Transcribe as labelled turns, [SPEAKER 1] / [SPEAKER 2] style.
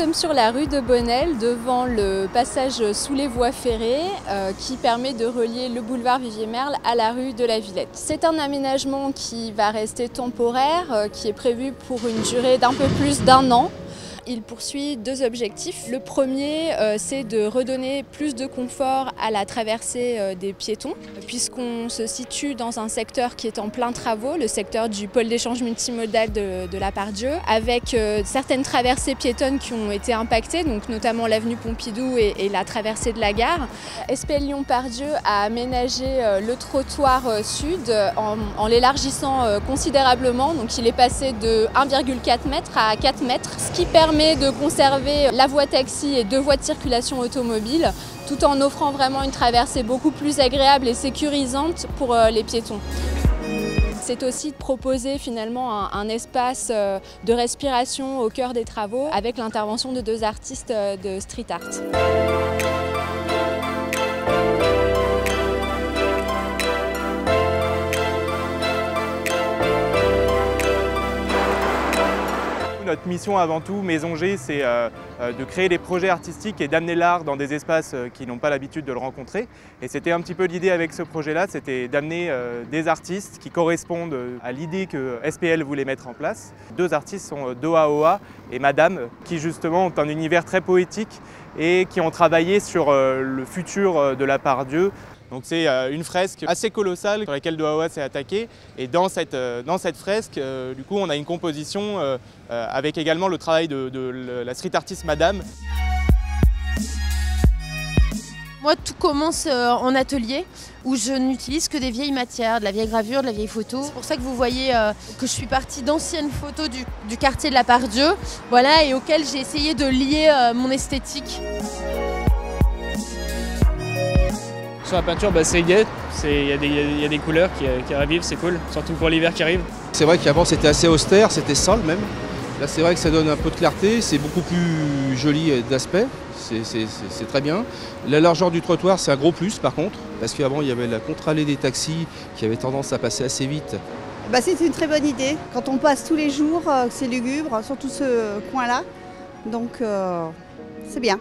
[SPEAKER 1] sommes sur la rue de Bonnel, devant le passage sous les voies ferrées qui permet de relier le boulevard Vivier-Merle à la rue de la Villette. C'est un aménagement qui va rester temporaire, qui est prévu pour une durée d'un peu plus d'1 an. Il poursuit 2 objectifs. Le premier, c'est de redonner plus de confort à la traversée des piétons, puisqu'on se situe dans un secteur qui est en plein travaux, le secteur du pôle d'échange multimodal de la Part-Dieu, avec certaines traversées piétonnes qui ont été impactées, donc notamment l'avenue Pompidou et la traversée de la gare. SPL Lyon Part-Dieu a aménagé le trottoir sud en l'élargissant considérablement, donc il est passé de 1,4 m à 4 mètres, ce qui permet de conserver la voie taxi et 2 voies de circulation automobile, tout en offrant vraiment une traversée beaucoup plus agréable et sécurisante pour les piétons. C'est aussi de proposer finalement un espace de respiration au cœur des travaux avec l'intervention de 2 artistes de street art.
[SPEAKER 2] Notre mission avant tout, Maison G, c'est de créer des projets artistiques et d'amener l'art dans des espaces qui n'ont pas l'habitude de le rencontrer. Et c'était un petit peu l'idée avec ce projet-là, c'était d'amener des artistes qui correspondent à l'idée que SPL voulait mettre en place. 2 artistes sont Doha Oha et Madame, qui justement ont un univers très poétique et qui ont travaillé sur le futur de la Part-Dieu. Donc c'est une fresque assez colossale sur laquelle Doha Oha s'est attaqué. Et dans cette fresque, du coup, on a une composition avec également le travail de la street artiste Madame.
[SPEAKER 3] Moi, tout commence en atelier où je n'utilise que des vieilles matières, de la vieille gravure, de la vieille photo. C'est pour ça que vous voyez que je suis partie d'anciennes photos du quartier de la Part-Dieu, voilà, et auxquelles j'ai essayé de lier mon esthétique.
[SPEAKER 4] Sur la peinture, c'est gai, il y a des couleurs qui revivent, c'est cool, surtout pour l'hiver qui arrive.
[SPEAKER 5] C'est vrai qu'avant c'était assez austère, c'était sale même. Là c'est vrai que ça donne un peu de clarté, c'est beaucoup plus joli d'aspect, c'est très bien. La largeur du trottoir c'est un gros plus par contre, parce qu'avant il y avait la contre-allée des taxis qui avait tendance à passer assez vite.
[SPEAKER 6] C'est une très bonne idée, quand on passe tous les jours, c'est lugubre, surtout ce coin-là, donc c'est bien.